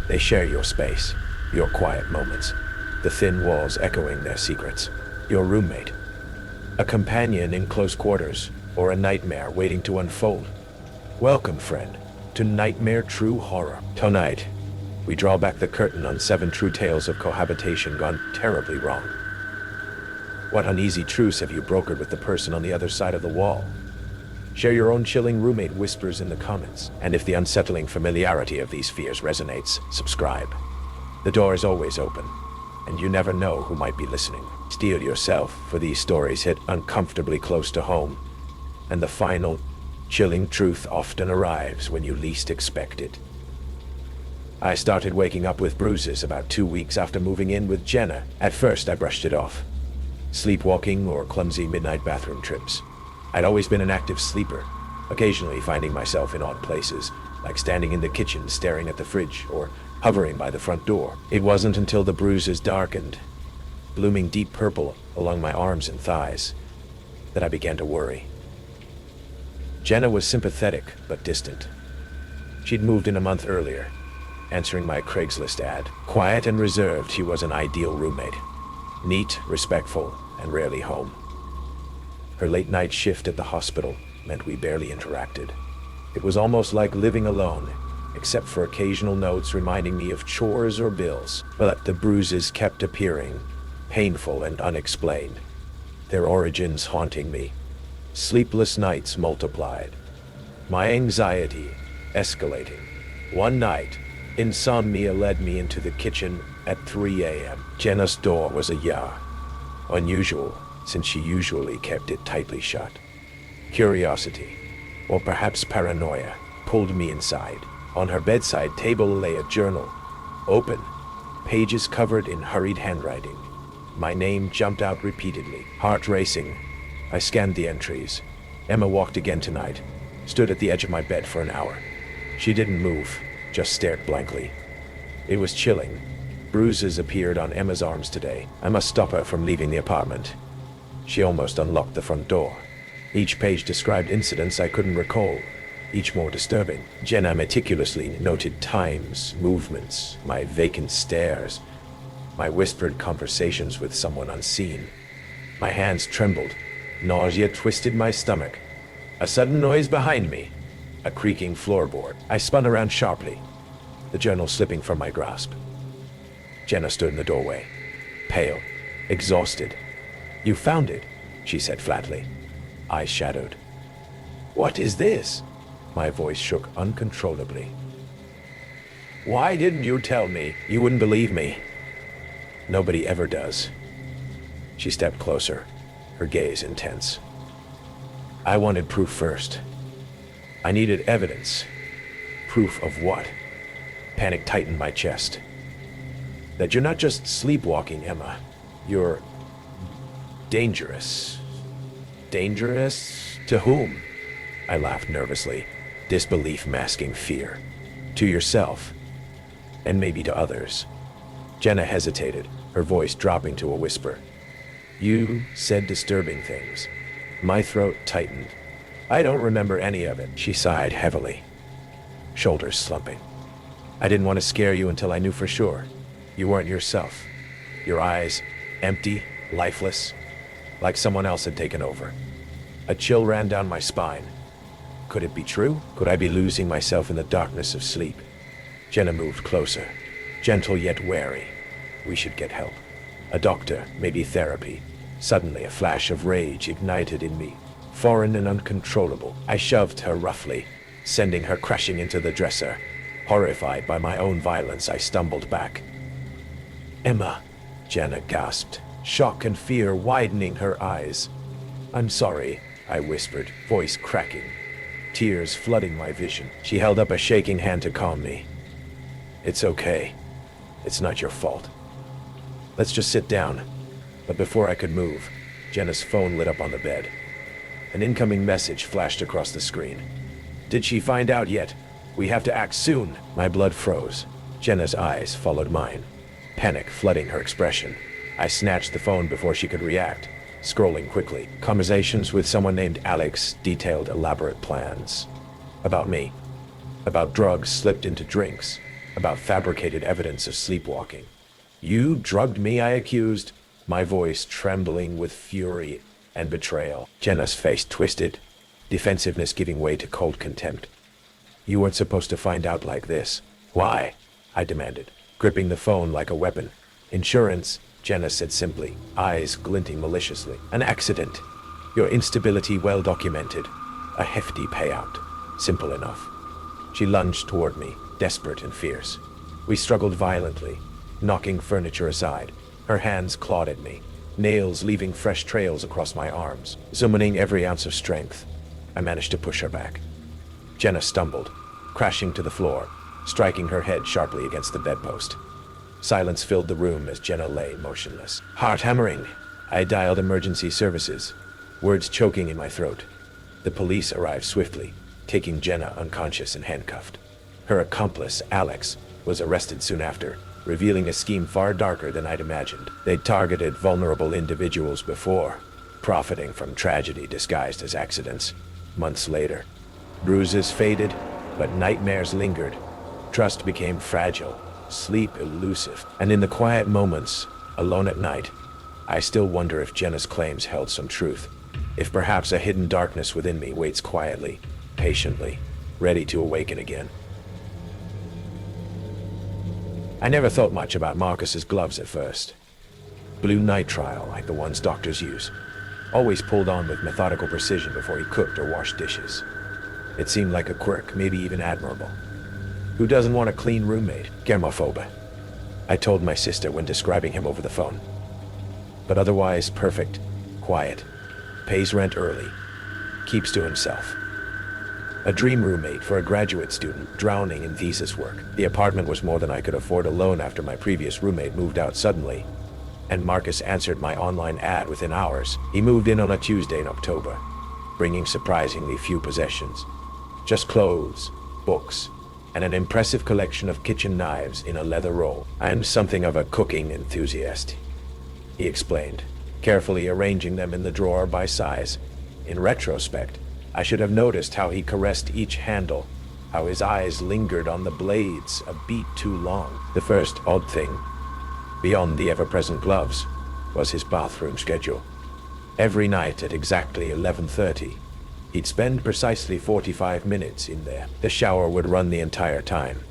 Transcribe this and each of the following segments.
They share your space, your quiet moments, the thin walls echoing their secrets. Your roommate, a companion in close quarters, or a nightmare waiting to unfold. Welcome, friend, to Nightmare True Horror. Tonight, we draw back the curtain on 7 true tales of cohabitation gone terribly wrong. What uneasy truce have you brokered with the person on the other side of the wall? Share your own chilling roommate whispers in the comments, and if the unsettling familiarity of these fears resonates, subscribe. The door is always open, and you never know who might be listening. Steel yourself, for these stories hit uncomfortably close to home, and the final, chilling truth often arrives when you least expect it. I started waking up with bruises about 2 weeks after moving in with Jenna. At first, I brushed it off. Sleepwalking or clumsy midnight bathroom trips. I'd always been an active sleeper, occasionally finding myself in odd places, like standing in the kitchen staring at the fridge or hovering by the front door. It wasn't until the bruises darkened, blooming deep purple along my arms and thighs, that I began to worry. Jenna was sympathetic but distant. She'd moved in a month earlier, answering my Craigslist ad. Quiet and reserved, she was an ideal roommate. Neat, respectful, and rarely home. Her late-night shift at the hospital meant we barely interacted. It was almost like living alone, except for occasional notes reminding me of chores or bills. But the bruises kept appearing, painful and unexplained, their origins haunting me. Sleepless nights multiplied, my anxiety escalating. One night, insomnia led me into the kitchen at 3 a.m. Jenna's door was ajar, unusual, since she usually kept it tightly shut. Curiosity, or perhaps paranoia, pulled me inside. On her bedside table lay a journal, open, pages covered in hurried handwriting. My name jumped out repeatedly. Heart racing, I scanned the entries. Emma walked again tonight, stood at the edge of my bed for an hour. She didn't move, just stared blankly. It was chilling. Bruises appeared on Emma's arms today. I must stop her from leaving the apartment. She almost unlocked the front door. Each page described incidents I couldn't recall, each more disturbing. Jenna meticulously noted times, movements, my vacant stares, my whispered conversations with someone unseen. My hands trembled. Nausea twisted my stomach. A sudden noise behind me, a creaking floorboard. I spun around sharply, the journal slipping from my grasp. Jenna stood in the doorway, pale, exhausted. "You found it," she said flatly. Eyes shadowed. "What is this?" My voice shook uncontrollably. "Why didn't you tell me?" "You wouldn't believe me." "Nobody ever does." She stepped closer, her gaze intense. "I wanted proof first. I needed evidence." "Proof of what?" Panic tightened my chest. "That you're not just sleepwalking, Emma. You're dangerous." "Dangerous? To whom?" I laughed nervously, disbelief masking fear. "To yourself, and maybe to others." Jenna hesitated, her voice dropping to a whisper. "You said disturbing things." My throat tightened. "I don't remember any of it." She sighed heavily, shoulders slumping. "I didn't want to scare you until I knew for sure. You weren't yourself. Your eyes, empty, lifeless, like someone else had taken over." A chill ran down my spine. Could it be true? Could I be losing myself in the darkness of sleep? Jenna moved closer, gentle yet wary. "We should get help. A doctor, maybe therapy." Suddenly, a flash of rage ignited in me, foreign and uncontrollable. I shoved her roughly, sending her crashing into the dresser. Horrified by my own violence, I stumbled back. "Emma," Jenna gasped, shock and fear widening her eyes. "I'm sorry," I whispered, voice cracking, tears flooding my vision. She held up a shaking hand to calm me. "It's okay. It's not your fault. Let's just sit down." But before I could move, Jenna's phone lit up on the bed. An incoming message flashed across the screen. "Did she find out yet? We have to act soon." My blood froze. Jenna's eyes followed mine, panic flooding her expression. I snatched the phone before she could react, scrolling quickly. Conversations with someone named Alex detailed elaborate plans. About me. About drugs slipped into drinks. about fabricated evidence of sleepwalking. You drugged me, I accused, my voice trembling with fury and betrayal. Jenna's face twisted, defensiveness giving way to cold contempt. You weren't supposed to find out like this. Why? I demanded, gripping the phone like a weapon. Insurance, Jenna said simply, eyes glinting maliciously. An accident. Your instability well documented. A hefty payout. Simple enough. She lunged toward me, desperate and fierce. We struggled violently, knocking furniture aside. Her hands clawed at me, nails leaving fresh trails across my arms. Summoning every ounce of strength, I managed to push her back. Jenna stumbled, crashing to the floor, striking her head sharply against the bedpost. Silence filled the room as Jenna lay motionless. Heart hammering. I dialed emergency services, words choking in my throat. The police arrived swiftly, taking Jenna unconscious and handcuffed. Her accomplice, Alex, was arrested soon after, revealing a scheme far darker than I'd imagined. They'd targeted vulnerable individuals before, profiting from tragedy disguised as accidents. Months later, bruises faded, but nightmares lingered. Trust became fragile, sleep elusive, and in the quiet moments, alone at night, I still wonder if Jenna's claims held some truth, if perhaps a hidden darkness within me waits quietly, patiently, ready to awaken again. I never thought much about Marcus's gloves at first. Blue nitrile like the ones doctors use, always pulled on with methodical precision before he cooked or washed dishes. It seemed like a quirk, maybe even admirable. Who doesn't want a clean roommate? Germophobe, I told my sister when describing him over the phone. But otherwise perfect, quiet, pays rent early, keeps to himself. A dream roommate for a graduate student drowning in thesis work. The apartment was more than I could afford alone after my previous roommate moved out suddenly, and Marcus answered my online ad within hours. He moved in on a Tuesday in October, bringing surprisingly few possessions. Just clothes, books, and an impressive collection of kitchen knives in a leather roll. I am something of a cooking enthusiast, he explained, carefully arranging them in the drawer by size. In retrospect, I should have noticed how he caressed each handle, how his eyes lingered on the blades a beat too long. The first odd thing, beyond the ever-present gloves, was his bathroom schedule. Every night at exactly 11:30, he'd spend precisely 45 minutes in there. The shower would run the entire time,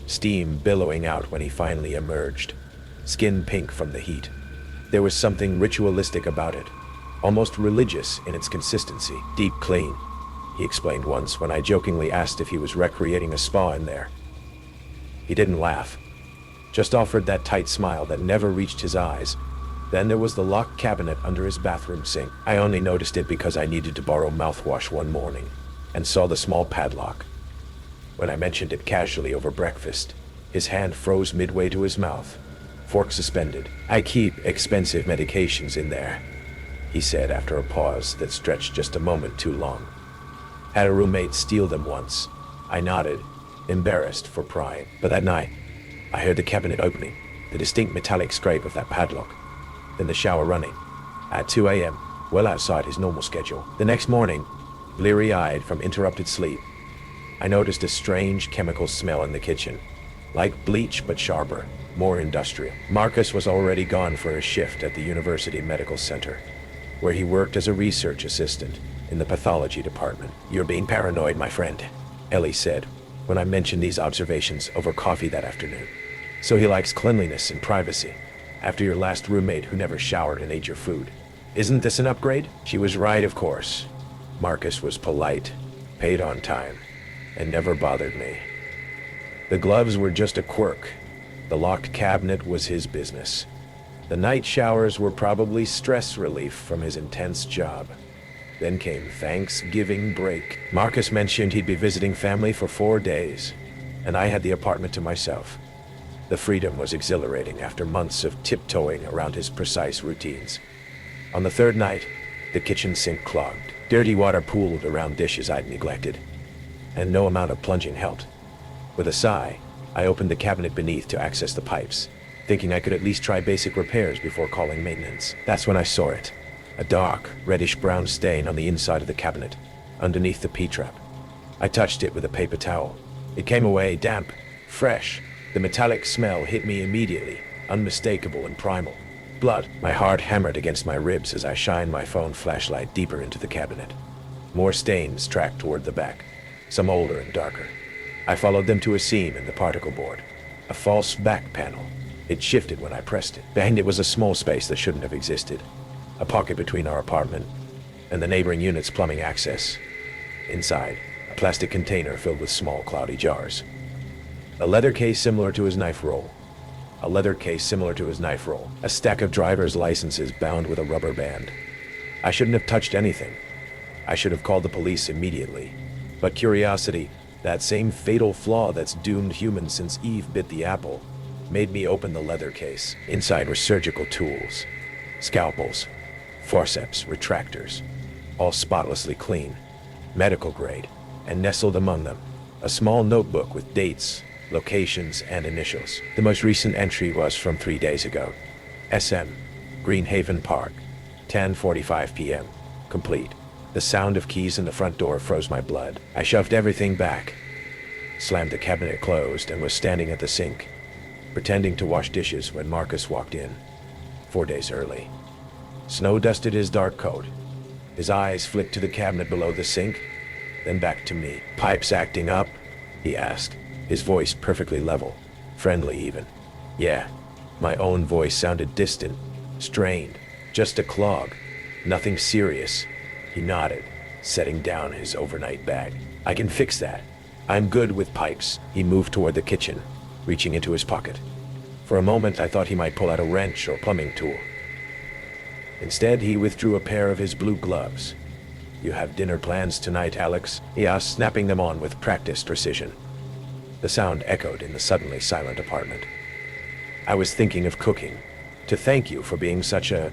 steam billowing out when he finally emerged, skin pink from the heat. There was something ritualistic about it, almost religious in its consistency. Deep clean, he explained once when I jokingly asked if he was recreating a spa in there. He didn't laugh, just offered that tight smile that never reached his eyes. Then there was the locked cabinet under his bathroom sink. I only noticed it because I needed to borrow mouthwash one morning and saw the small padlock. When I mentioned it casually over breakfast, his hand froze midway to his mouth, fork suspended. I keep expensive medications in there, he said after a pause that stretched just a moment too long. Had a roommate steal them once. I nodded, embarrassed for prying. But that night, I heard the cabinet opening, the distinct metallic scrape of that padlock, then the shower running, at 2 a.m., well outside his normal schedule. The next morning, bleary-eyed from interrupted sleep, I noticed a strange chemical smell in the kitchen, like bleach but sharper, more industrial. Marcus was already gone for a shift at the University Medical Center, where he worked as a research assistant in the pathology department. You're being paranoid, my friend, Ellie said, when I mentioned these observations over coffee that afternoon. So he likes cleanliness and privacy, after your last roommate who never showered and ate your food. Isn't this an upgrade? She was right, of course. Marcus was polite, paid on time, and never bothered me. The gloves were just a quirk. The locked cabinet was his business. The night showers were probably stress relief from his intense job. Then came Thanksgiving break. Marcus mentioned he'd be visiting family for 4 days, and I had the apartment to myself. The freedom was exhilarating after months of tiptoeing around his precise routines. On the third night, the kitchen sink clogged. Dirty water pooled around dishes I'd neglected, and no amount of plunging helped. With a sigh, I opened the cabinet beneath to access the pipes, thinking I could at least try basic repairs before calling maintenance. That's when I saw it. A dark, reddish-brown stain on the inside of the cabinet, underneath the P-trap. I touched it with a paper towel. It came away damp, fresh, The metallic smell hit me immediately, unmistakable and primal. Blood. My heart hammered against my ribs as I shined my phone flashlight deeper into the cabinet. More stains tracked toward the back, some older and darker. I followed them to a seam in the particle board. A false back panel. It shifted when I pressed it. Behind it was a small space that shouldn't have existed. A pocket between our apartment and the neighboring unit's plumbing access. Inside, a plastic container filled with small cloudy jars. A leather case similar to his knife roll. A stack of driver's licenses bound with a rubber band. I shouldn't have touched anything. I should have called the police immediately. But curiosity, that same fatal flaw that's doomed humans since Eve bit the apple, made me open the leather case. Inside were surgical tools, scalpels, forceps, retractors, all spotlessly clean, medical grade, and nestled among them, a small notebook with dates, locations, and initials. The most recent entry was from 3 days ago. SM, Greenhaven Park, 10:45 p.m. Complete. The sound of keys in the front door froze my blood. I shoved everything back, slammed the cabinet closed, and was standing at the sink, pretending to wash dishes when Marcus walked in, 4 days early. Snow dusted his dark coat. His eyes flicked to the cabinet below the sink, then back to me. "Pipes acting up?" he asked, his voice perfectly level, friendly even. Yeah, my own voice sounded distant, strained, just a clog, nothing serious. He nodded, setting down his overnight bag. "I can fix that. I'm good with pipes." He moved toward the kitchen, reaching into his pocket. For a moment, I thought he might pull out a wrench or plumbing tool. Instead, he withdrew a pair of his blue gloves. "You have dinner plans tonight, Alex?" he asked, snapping them on with practiced precision. The sound echoed in the suddenly silent apartment. "I was thinking of cooking, to thank you for being such a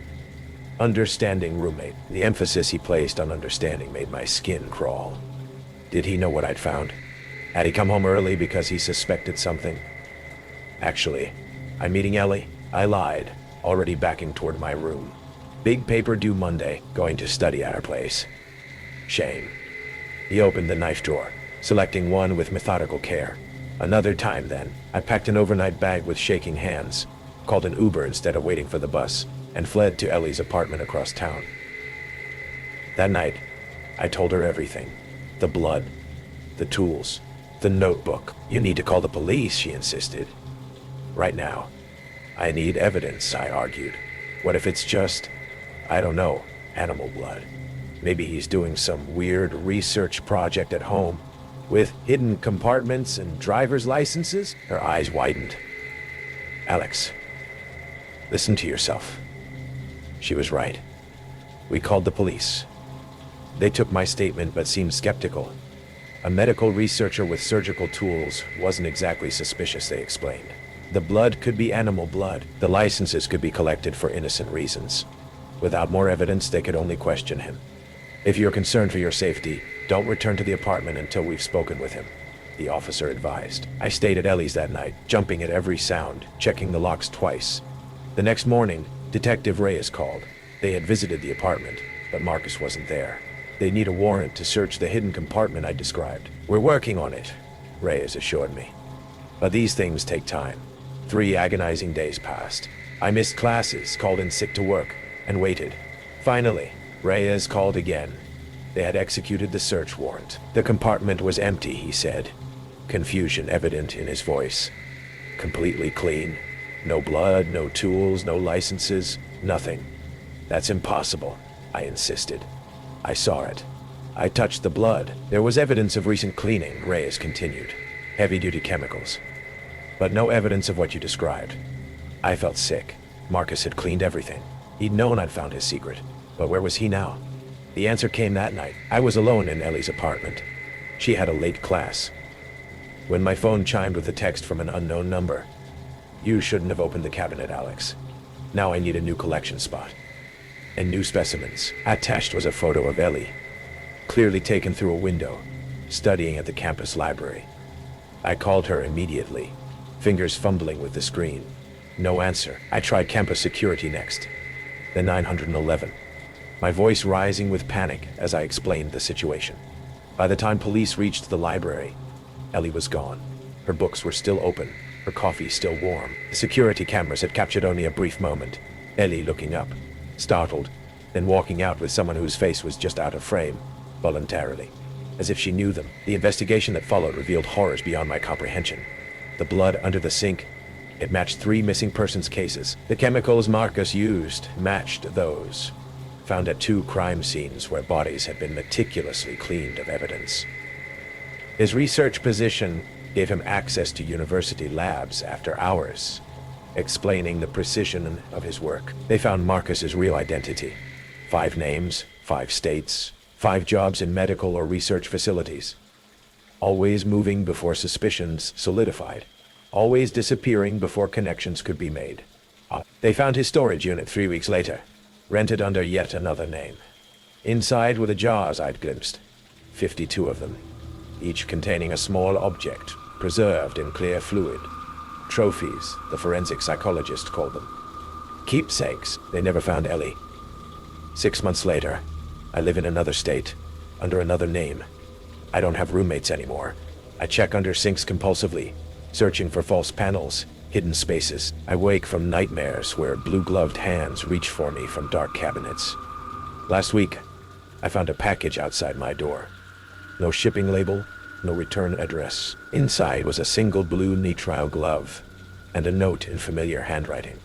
understanding roommate." The emphasis he placed on understanding made my skin crawl. Did he know what I'd found? Had he come home early because he suspected something? "Actually, I'm meeting Ellie." I lied, already backing toward my room. "Big paper due Monday, going to study at our place." Shame. He opened the knife drawer, selecting one with methodical care. Another time then, I packed an overnight bag with shaking hands, called an Uber instead of waiting for the bus, and fled to Ellie's apartment across town. That night, I told her everything. The blood, the tools, the notebook. "You need to call the police," she insisted. "Right now. I need evidence," I argued. "What if it's just, I don't know, animal blood? Maybe he's doing some weird research project at home, with hidden compartments and driver's licenses?" Her eyes widened. "Alex, listen to yourself." She was right. We called the police. They took my statement but seemed skeptical. A medical researcher with surgical tools wasn't exactly suspicious, they explained. The blood could be animal blood. The licenses could be collected for innocent reasons. Without more evidence, they could only question him. "If you're concerned for your safety, don't return to the apartment until we've spoken with him," the officer advised. I stayed at Ellie's that night, jumping at every sound, checking the locks twice. The next morning, Detective Reyes called. They had visited the apartment, but Marcus wasn't there. "They need a warrant to search the hidden compartment I described." "We're working on it," Reyes assured me. "But these things take time." 3 agonizing days passed. I missed classes, called in sick to work, and waited. Finally, Reyes called again. They had executed the search warrant. The compartment was empty, he said, confusion evident in his voice. Completely clean. No blood, no tools, no licenses, nothing. "That's impossible," I insisted. "I saw it. I touched the blood. There was evidence of recent cleaning," Reyes continued. "Heavy-duty chemicals. But no evidence of what you described." I felt sick. Marcus had cleaned everything. He'd known I'd found his secret. But where was he now? The answer came that night. I was alone in Ellie's apartment. She had a late class. When my phone chimed with a text from an unknown number. "You shouldn't have opened the cabinet, Alex. Now I need a new collection spot. And new specimens." Attached was a photo of Ellie, clearly taken through a window, studying at the campus library. I called her immediately, fingers fumbling with the screen. No answer. I tried campus security next. Then 911. My voice rising with panic as I explained the situation. By the time police reached the library, Ellie was gone. Her books were still open, her coffee still warm. The security cameras had captured only a brief moment. Ellie looking up, startled, then walking out with someone whose face was just out of frame, voluntarily, as if she knew them. The investigation that followed revealed horrors beyond my comprehension. The blood under the sink, it matched 3 missing persons cases. The chemicals Marcus used matched those found at 2 crime scenes where bodies had been meticulously cleaned of evidence. His research position gave him access to university labs after hours, explaining the precision of his work. They found Marcus's real identity. 5 names, 5 states, 5 jobs in medical or research facilities. Always moving before suspicions solidified. Always disappearing before connections could be made. They found his storage unit 3 weeks later, rented under yet another name. Inside were the jars I'd glimpsed, 52 of them, each containing a small object, preserved in clear fluid. Trophies, the forensic psychologist called them. Keepsakes. They never found Ellie. 6 months later, I live in another state, under another name. I don't have roommates anymore. I check under sinks compulsively, searching for false panels, hidden spaces. I wake from nightmares where blue-gloved hands reach for me from dark cabinets. Last week, I found a package outside my door. No shipping label, no return address. Inside was a single blue nitrile glove and a note in familiar handwriting.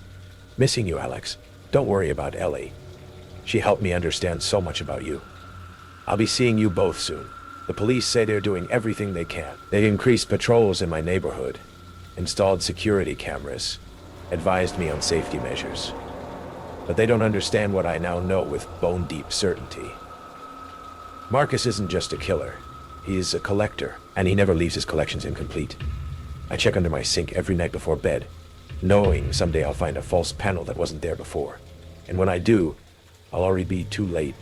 Missing you, Alex. Don't worry about Ellie. She helped me understand so much about you. I'll be seeing you both soon. The police say they're doing everything they can. They increased patrols in my neighborhood, installed security cameras, advised me on safety measures. But they don't understand what I now know with bone-deep certainty. Marcus isn't just a killer. He's a collector, and he never leaves his collections incomplete. I check under my sink every night before bed, knowing someday I'll find a false panel that wasn't there before. And when I do, I'll already be too late.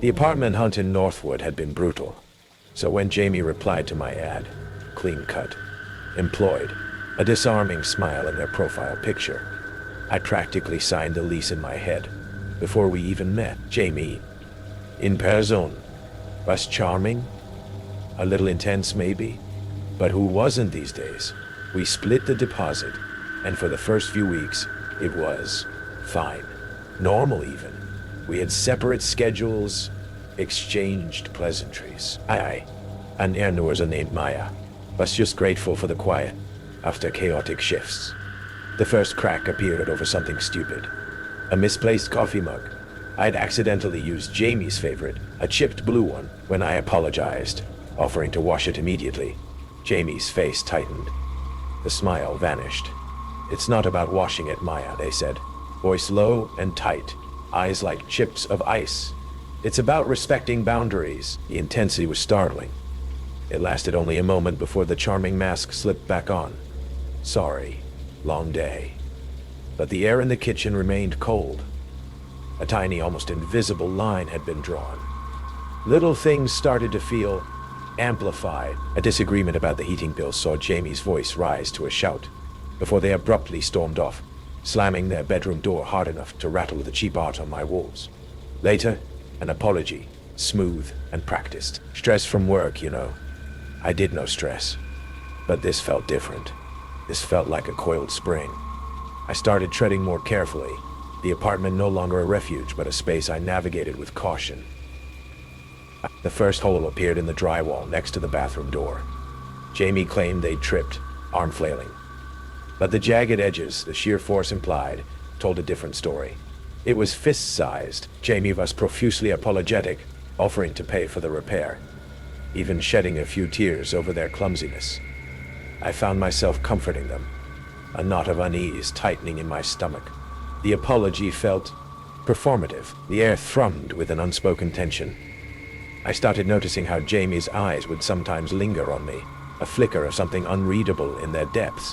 The apartment hunt in Northwood had been brutal, so when Jamie replied to my ad, clean cut, employed, a disarming smile in their profile picture, I practically signed the lease in my head before we even met. Jamie, in person, was charming, a little intense maybe, but who wasn't these days? We split the deposit, and for the first few weeks, it was fine, normal even. We had separate schedules, exchanged pleasantries. And there was a named Maya, was just grateful for the quiet after chaotic shifts. The first crack appeared over something stupid, a misplaced coffee mug. I'd accidentally used Jamie's favorite, a chipped blue one, when I apologized, offering to wash it immediately. Jamie's face tightened. The smile vanished. It's not about washing it, Maya, they said, voice low and tight, eyes like chips of ice. It's about respecting boundaries. The intensity was startling. It lasted only a moment before the charming mask slipped back on. Sorry, long day. But the air in the kitchen remained cold. A tiny, almost invisible line had been drawn. Little things started to feel amplified. A disagreement about the heating bill saw Jamie's voice rise to a shout before they abruptly stormed off, slamming their bedroom door hard enough to rattle the cheap art on my walls. Later, an apology, smooth and practiced. Stress from work, you know. I did know stress, but this felt different. This felt like a coiled spring. I started treading more carefully, the apartment no longer a refuge, but a space I navigated with caution. The first hole appeared in the drywall next to the bathroom door. Jamie claimed they'd tripped, arm flailing. But the jagged edges, the sheer force implied, told a different story. It was fist-sized. Jamie was profusely apologetic, offering to pay for the repair, even shedding a few tears over their clumsiness. I found myself comforting them, a knot of unease tightening in my stomach. The apology felt performative. The air thrummed with an unspoken tension. I started noticing how Jamie's eyes would sometimes linger on me, a flicker of something unreadable in their depths.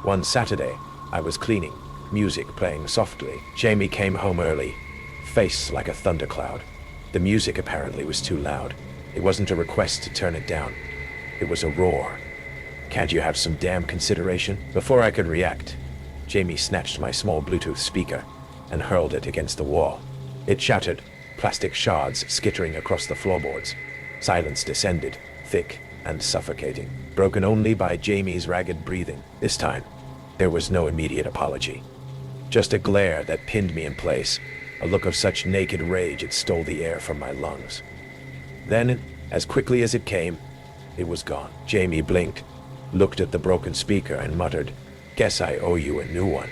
One Saturday, I was cleaning, music playing softly. Jamie came home early, face like a thundercloud. The music apparently was too loud. It wasn't a request to turn it down. It was a roar. Can't you have some damn consideration? Before I could react, Jamie snatched my small Bluetooth speaker and hurled it against the wall. It shattered, plastic shards skittering across the floorboards. Silence descended, thick and suffocating, broken only by Jamie's ragged breathing. This time, there was no immediate apology. Just a glare that pinned me in place, a look of such naked rage it stole the air from my lungs. Then, as quickly as it came, it was gone. Jamie blinked, looked at the broken speaker and muttered, "Guess I owe you a new one."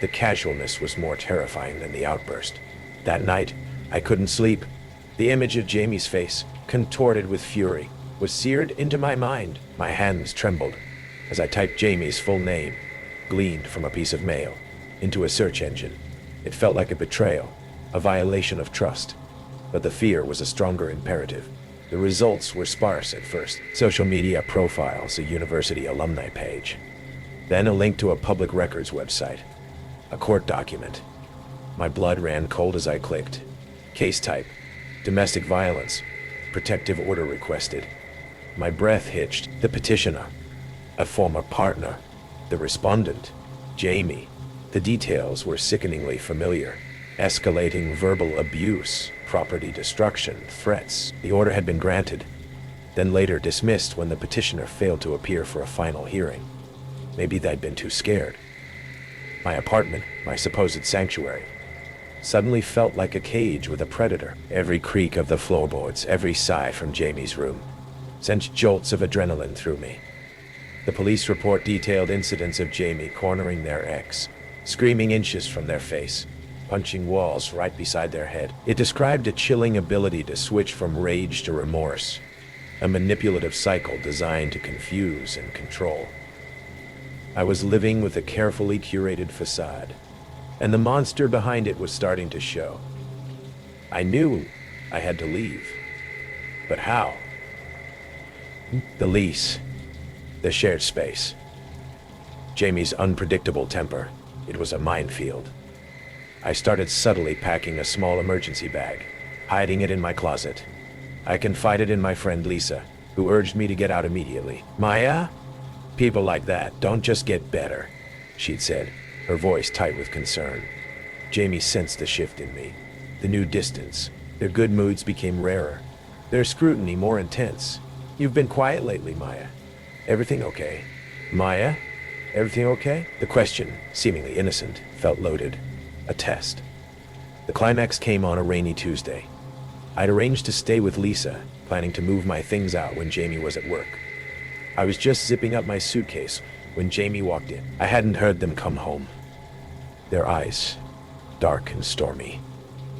The casualness was more terrifying than the outburst. That night, I couldn't sleep. The image of Jamie's face, contorted with fury, was seared into my mind. My hands trembled as I typed Jamie's full name, gleaned from a piece of mail, into a search engine. It felt like a betrayal, a violation of trust. But the fear was a stronger imperative. The results were sparse at first. Social media profiles, a university alumni page. Then a link to a public records website. A court document. My blood ran cold as I clicked. Case type: domestic violence. Protective order requested. My breath hitched. The petitioner. A former partner. The respondent. Jamie. The details were sickeningly familiar. Escalating verbal abuse, property destruction, threats. The order had been granted, then later dismissed when the petitioner failed to appear for a final hearing. Maybe they'd been too scared. My apartment, my supposed sanctuary, suddenly felt like a cage with a predator. Every creak of the floorboards, every sigh from Jamie's room, sent jolts of adrenaline through me. The police report detailed incidents of Jamie cornering their ex, screaming inches from their face, punching walls right beside their head. It described a chilling ability to switch from rage to remorse, a manipulative cycle designed to confuse and control. I was living with a carefully curated facade, and the monster behind it was starting to show. I knew I had to leave. But how? The lease, the shared space, Jamie's unpredictable temper. It was a minefield. I started subtly packing a small emergency bag, hiding it in my closet. I confided in my friend Lisa, who urged me to get out immediately. "Maya? People like that don't just get better," she'd said, her voice tight with concern. Jamie sensed the shift in me, the new distance. Their good moods became rarer, their scrutiny more intense. "You've been quiet lately, Maya. Everything okay?" "Maya? Everything okay?" The question, seemingly innocent, felt loaded. A test. The climax came on a rainy Tuesday. I'd arranged to stay with Lisa, planning to move my things out when Jamie was at work. I was just zipping up my suitcase when Jamie walked in. I hadn't heard them come home. Their eyes, dark and stormy,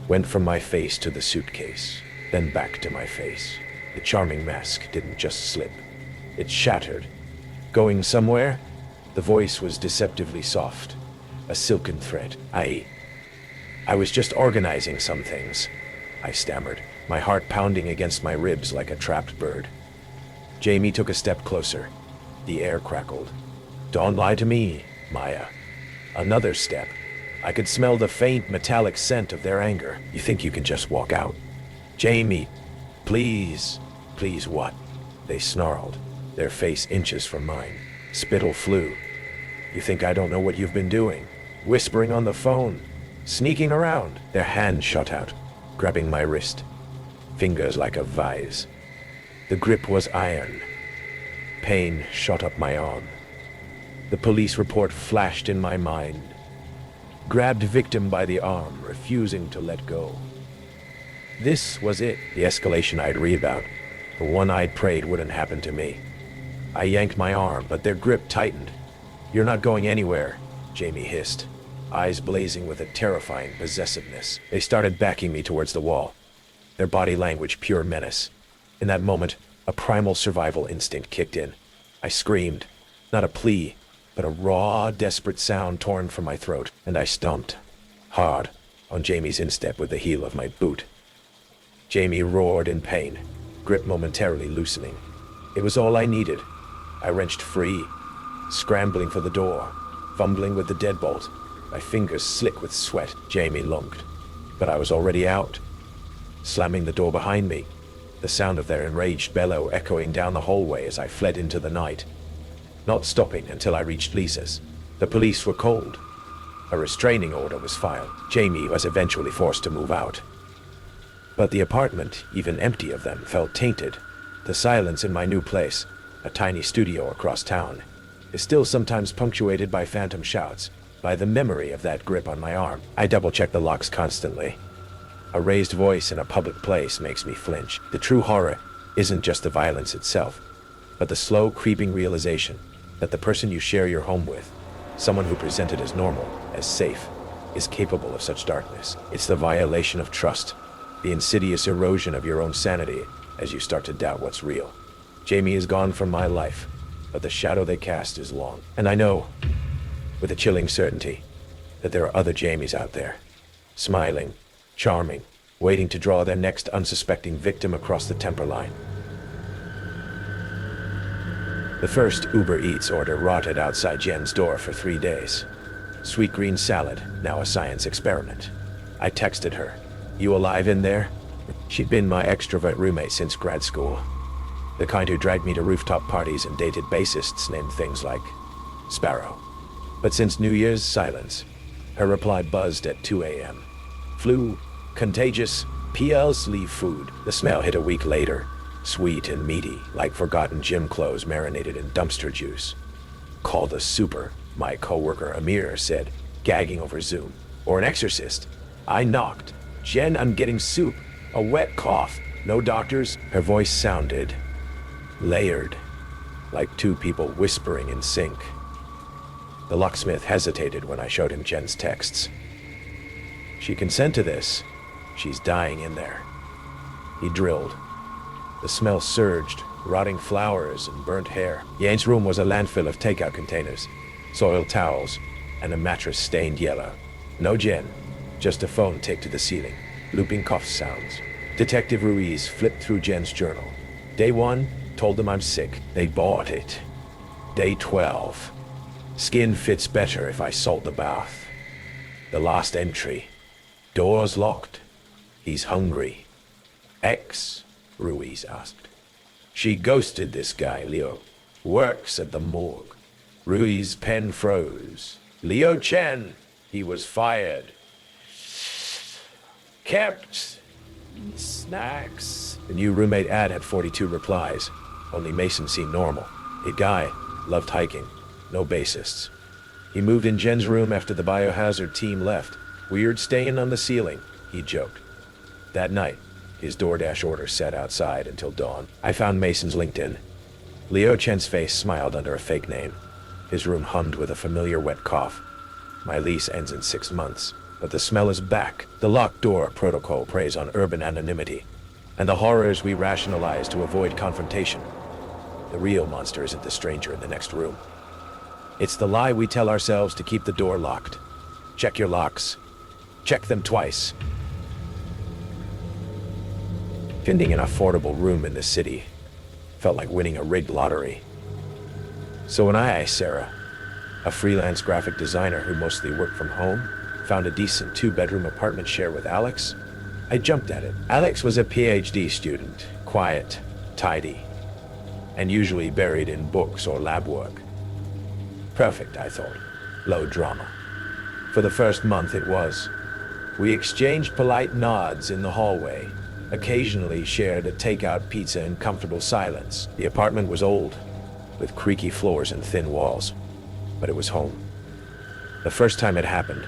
went from my face to the suitcase, then back to my face. The charming mask didn't just slip. It shattered. "Going somewhere?" The voice was deceptively soft, a silken thread. I was just organizing some things," I stammered, my heart pounding against my ribs like a trapped bird. Jamie took a step closer. The air crackled. "Don't lie to me, Maya." Another step. I could smell the faint metallic scent of their anger. "You think you can just walk out?" "Jamie, please." "Please what?" They snarled, their face inches from mine. Spittle flew. "You think I don't know what you've been doing? Whispering on the phone, sneaking around." Their hand shot out, grabbing my wrist, fingers like a vise. The grip was iron. Pain shot up my arm. The police report flashed in my mind. Grabbed victim by the arm, refusing to let go. This was it, the escalation I'd read about, the one I'd prayed wouldn't happen to me. I yanked my arm, but their grip tightened. "You're not going anywhere," Jamie hissed, eyes blazing with a terrifying possessiveness. They started backing me towards the wall, their body language pure menace. In that moment, a primal survival instinct kicked in. I screamed, not a plea, but a raw, desperate sound torn from my throat, and I stomped, hard, on Jamie's instep with the heel of my boot. Jamie roared in pain, grip momentarily loosening. It was all I needed. I wrenched free, scrambling for the door, fumbling with the deadbolt, my fingers slick with sweat. Jamie lunked, but I was already out, slamming the door behind me, the sound of their enraged bellow echoing down the hallway as I fled into the night, not stopping until I reached Lisa's. The police were cold. A restraining order was filed. Jamie was eventually forced to move out. But the apartment, even empty of them, felt tainted. The silence in my new place, a tiny studio across town, is still sometimes punctuated by phantom shouts, by the memory of that grip on my arm. I double-check the locks constantly. A raised voice in a public place makes me flinch. The true horror isn't just the violence itself, but the slow, creeping realization that the person you share your home with, someone who presented as normal, as safe, is capable of such darkness. It's the violation of trust, the insidious erosion of your own sanity as you start to doubt what's real. Jamie is gone from my life, but the shadow they cast is long. And I know, with a chilling certainty, that there are other Jamies out there, smiling, charming, waiting to draw their next unsuspecting victim across the temper line. The first Uber Eats order rotted outside Jen's door for 3 days. Sweet green salad, now a science experiment. I texted her, "You alive in there?" She'd been my extrovert roommate since grad school. The kind who dragged me to rooftop parties and dated bassists named things like Sparrow. But since New Year's, silence. Her reply buzzed at 2 a.m. Flu, contagious, PL sleeve food. The smell hit a week later, sweet and meaty, like forgotten gym clothes marinated in dumpster juice. "Call the super," my coworker Amir said, gagging over Zoom. "Or an exorcist." I knocked. "Jen, I'm getting soup. A wet cough. No doctors?" Her voice sounded layered, like two people whispering in sync. The locksmith hesitated when I showed him Jen's texts. "She consent to this. She's dying in there." He drilled. The smell surged, rotting flowers and burnt hair. Yane's room was a landfill of takeout containers, soiled towels, and a mattress stained yellow. No Jen, just a phone taped to the ceiling, looping cough sounds. Detective Ruiz flipped through Jen's journal. Day 1, told them I'm sick. They bought it. Day 12, skin fits better if I salt the bath. The last entry, doors locked. He's hungry. X? Ruiz asked. She ghosted this guy, Leo. Works at the morgue. Ruiz's pen froze. Leo Chen. He was fired. Kept. Snacks. The new roommate ad had 42 replies. Only Mason seemed normal. A guy, loved hiking. No bassists. He moved in Jen's room after the biohazard team left. Weird stain on the ceiling, he joked. That night, his DoorDash order sat outside until dawn. I found Mason's LinkedIn. Leo Chen's face smiled under a fake name. His room hummed with a familiar wet cough. My lease ends in 6 months, but the smell is back. The locked door protocol preys on urban anonymity, and the horrors we rationalize to avoid confrontation. The real monster isn't the stranger in the next room. It's the lie we tell ourselves to keep the door locked. Check your locks. Check them twice. Finding an affordable room in the city felt like winning a rigged lottery. So when I, Sarah, a freelance graphic designer who mostly worked from home, found a decent 2-bedroom apartment share with Alex, I jumped at it. Alex was a PhD student, quiet, tidy, and usually buried in books or lab work. Perfect, I thought. Low drama. For the first month it was. We exchanged polite nods in the hallway, occasionally shared a takeout pizza in comfortable silence. The apartment was old, with creaky floors and thin walls, but it was home. The first time it happened,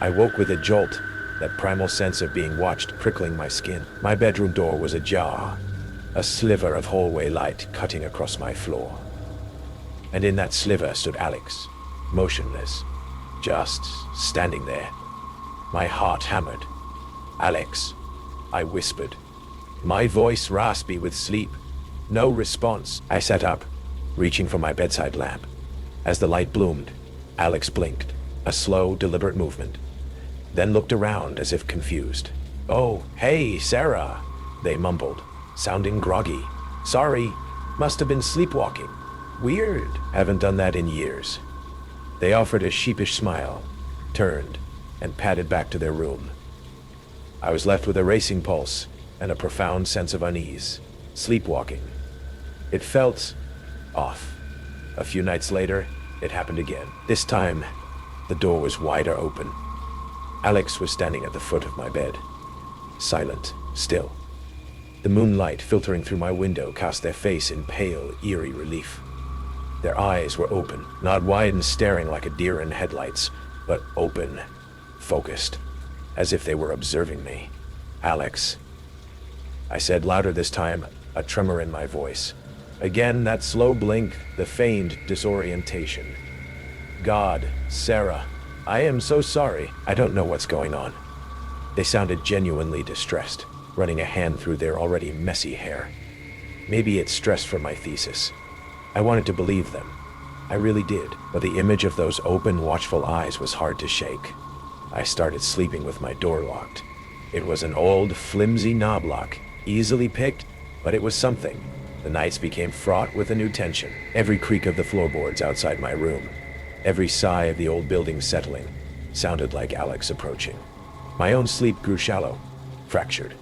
I woke with a jolt, that primal sense of being watched prickling my skin. My bedroom door was ajar, a sliver of hallway light cutting across my floor. And in that sliver stood Alex, motionless, just standing there. My heart hammered. "Alex," I whispered, my voice raspy with sleep. No response. I sat up, reaching for my bedside lamp. As the light bloomed, Alex blinked, a slow, deliberate movement, then looked around as if confused. "Oh, hey, Sarah," they mumbled, sounding groggy. "Sorry, must have been sleepwalking. Weird, haven't done that in years." They offered a sheepish smile, turned, and padded back to their room. I was left with a racing pulse and a profound sense of unease. Sleepwalking. It felt off. A few nights later, it happened again. This time, the door was wider open. Alex was standing at the foot of my bed, silent, still. The moonlight filtering through my window cast their face in pale, eerie relief. Their eyes were open, not wide and staring like a deer in headlights, but open, focused, as if they were observing me. "Alex," I said louder this time, a tremor in my voice. Again, that slow blink, the feigned disorientation. "God, Sarah, I am so sorry. I don't know what's going on." They sounded genuinely distressed, running a hand through their already messy hair. Maybe it's stress from my thesis. I wanted to believe them. I really did, but the image of those open, watchful eyes was hard to shake. I started sleeping with my door locked. It was an old, flimsy knob lock, easily picked, but it was something. The nights became fraught with a new tension. Every creak of the floorboards outside my room, every sigh of the old building settling, sounded like Alex approaching. My own sleep grew shallow, fractured.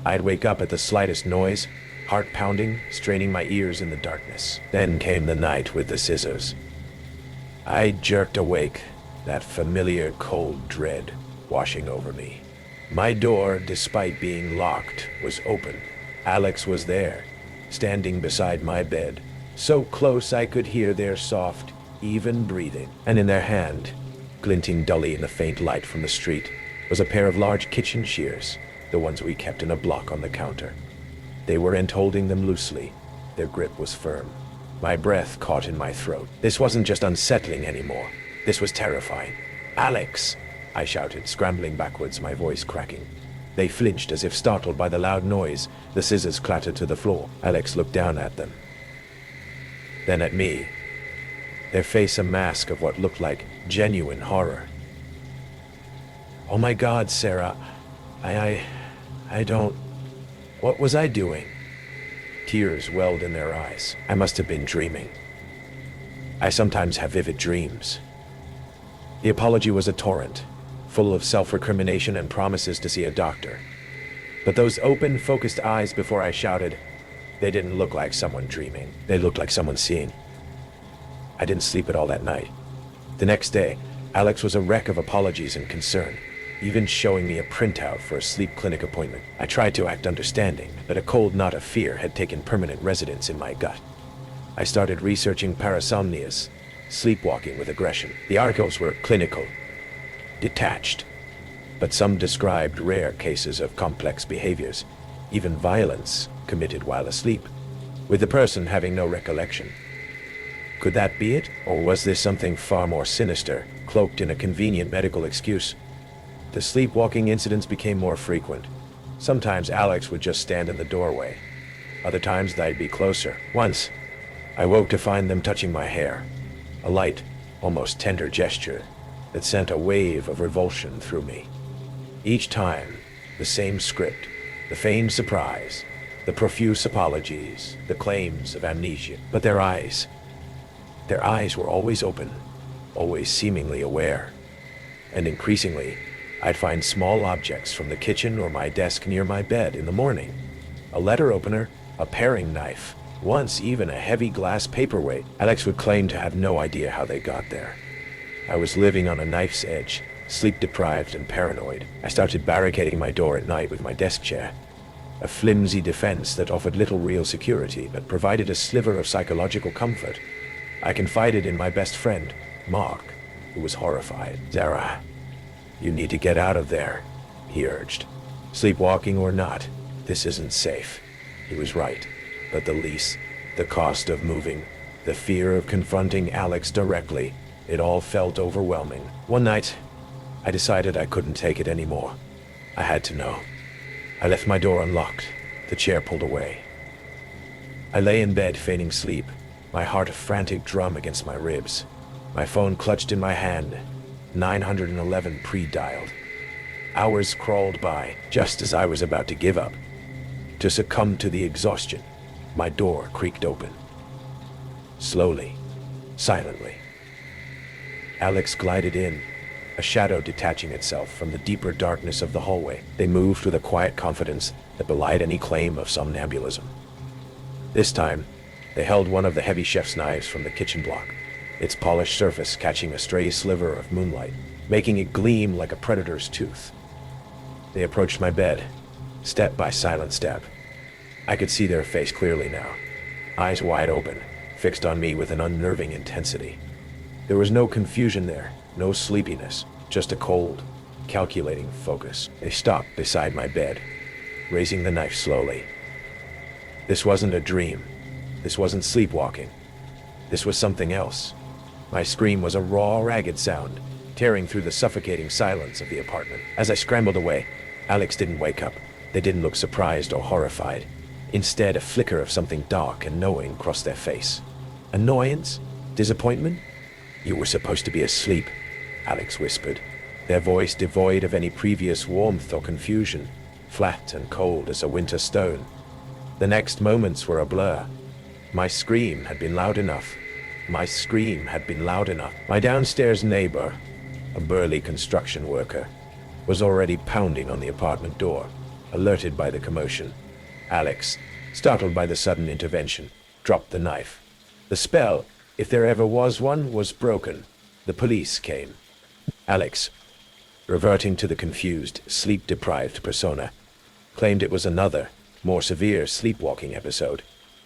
I'd wake up at the slightest noise, heart pounding, straining my ears in the darkness. Then came the night with the scissors. I jerked awake, that familiar cold dread washing over me. My door, despite being locked, was open. Alex was there, standing beside my bed, so close I could hear their soft, even breathing. And in their hand, glinting dully in the faint light from the street, was a pair of large kitchen shears, the ones we kept in a block on the counter. They weren't holding them loosely. Their grip was firm. My breath caught in my throat. This wasn't just unsettling anymore. This was terrifying. "Alex!" I shouted, scrambling backwards, my voice cracking. They flinched as if startled by the loud noise. The scissors clattered to the floor. Alex looked down at them, then at me, their face a mask of what looked like genuine horror. "Oh my God, Sarah, I don't... What was I doing?" Tears welled in their eyes. I must have been dreaming. I sometimes have vivid dreams. The apology was a torrent, full of self-recrimination and promises to see a doctor. But those open, focused eyes before I shouted, they didn't look like someone dreaming. They looked like someone seeing. I didn't sleep at all that night. The next day, Alex was a wreck of apologies and concern, even showing me a printout for a sleep clinic appointment. I tried to act understanding, but a cold knot of fear had taken permanent residence in my gut. I started researching parasomnias, sleepwalking with aggression. The articles were clinical, detached, but some described rare cases of complex behaviors, even violence committed while asleep, with the person having no recollection. Could that be it? Or was this something far more sinister, cloaked in a convenient medical excuse? The sleepwalking incidents became more frequent. Sometimes Alex would just stand in the doorway. Other times they'd be closer. Once, I woke to find them touching my hair. A light, almost tender gesture that sent a wave of revulsion through me. Each time, the same script, the feigned surprise, the profuse apologies, the claims of amnesia. But their eyes were always open, always seemingly aware. And increasingly, I'd find small objects from the kitchen or my desk near my bed in the morning. A letter opener, a paring knife, once even a heavy glass paperweight. Alex would claim to have no idea how they got there. I was living on a knife's edge, sleep-deprived and paranoid. I started barricading my door at night with my desk chair, a flimsy defense that offered little real security but provided a sliver of psychological comfort. I confided in my best friend, Mark, who was horrified. "Sarah, you need to get out of there," he urged. "Sleepwalking or not, this isn't safe." He was right. But the lease, the cost of moving, the fear of confronting Alex directly, it all felt overwhelming. One night, I decided I couldn't take it anymore. I had to know. I left my door unlocked, the chair pulled away. I lay in bed feigning sleep, my heart a frantic drum against my ribs. My phone clutched in my hand, 911 pre-dialed. Hours crawled by, just as I was about to give up, to succumb to the exhaustion. My door creaked open. Slowly, silently. Alex glided in, a shadow detaching itself from the deeper darkness of the hallway. They moved with a quiet confidence that belied any claim of somnambulism. This time, they held one of the heavy chef's knives from the kitchen block, its polished surface catching a stray sliver of moonlight, making it gleam like a predator's tooth. They approached my bed, step by silent step. I could see their face clearly now, eyes wide open, fixed on me with an unnerving intensity. There was no confusion there, no sleepiness, just a cold, calculating focus. They stopped beside my bed, raising the knife slowly. This wasn't a dream. This wasn't sleepwalking. This was something else. My scream was a raw, ragged sound, tearing through the suffocating silence of the apartment. As I scrambled away, Alex didn't wake up. They didn't look surprised or horrified. Instead, a flicker of something dark and knowing crossed their face. Annoyance? Disappointment? "You were supposed to be asleep," Alex whispered, their voice devoid of any previous warmth or confusion, flat and cold as a winter stone. The next moments were a blur. My scream had been loud enough. My scream had been loud enough. My downstairs neighbor, a burly construction worker, was already pounding on the apartment door, alerted by the commotion. Alex, startled by the sudden intervention, dropped the knife. The spell, if there ever was one, was broken. The police came. Alex, reverting to the confused, sleep-deprived persona, claimed it was another, more severe sleepwalking episode,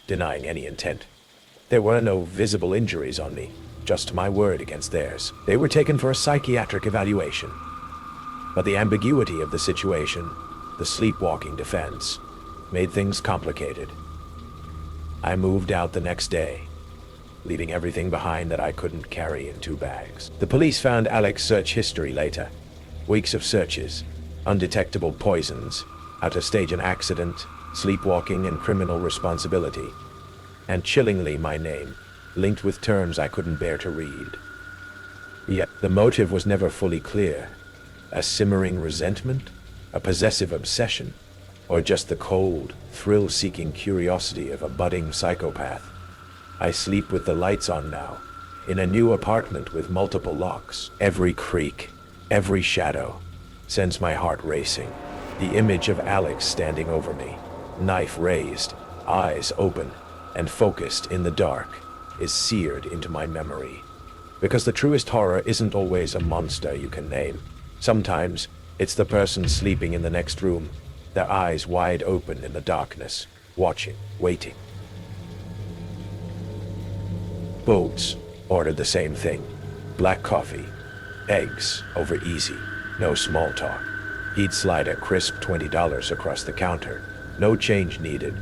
denying any intent. There were no visible injuries on me, just my word against theirs. They were taken for a psychiatric evaluation. But the ambiguity of the situation, the sleepwalking defense, made things complicated. I moved out the next day, leaving everything behind that I couldn't carry in 2 bags. The police found Alex's search history later. Weeks of searches, undetectable poisons, how to stage an accident, sleepwalking and criminal responsibility, and chillingly my name, linked with terms I couldn't bear to read. Yet the motive was never fully clear. A simmering resentment? A possessive obsession? Or just the cold, thrill-seeking curiosity of a budding psychopath? I sleep with the lights on now, in a new apartment with multiple locks. Every creak, every shadow, sends my heart racing. The image of Alex standing over me, knife raised, eyes open, and focused in the dark, is seared into my memory. Because the truest horror isn't always a monster you can name. Sometimes, it's the person sleeping in the next room, their eyes wide open in the darkness, watching, waiting. Boats ordered the same thing. Black coffee, eggs over easy, no small talk. He'd slide a crisp $20 across the counter, no change needed,